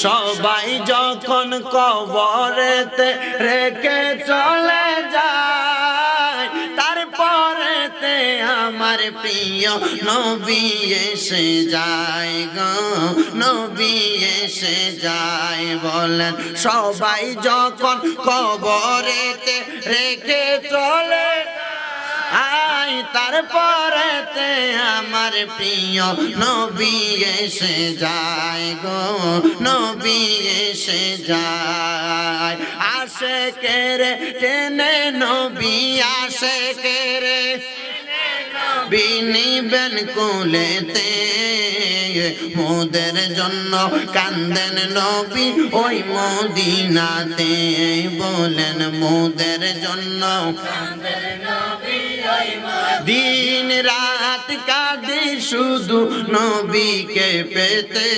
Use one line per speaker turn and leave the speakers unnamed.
সবাই যখন কবরেতে রেখে চলে যায়, তারপরেতে আমার প্রিয় নবী এসে যায় গো, নবী এসে যায়। বলেন সবাই যখন কবরেতে রেখে চলে আই, তারপরেতে আমার প্রিয় নবী এসে যায় গো, নবী এসে যায়। আশিকের টেনে নবী আশিকের বিনিবেন কোলেতে, মোদের জন্য কান্দেন নবী ওই মদিনাতে। বলেন মোদের জন্য দিন রাত কাঁদি শুধু নবীকে পেতে।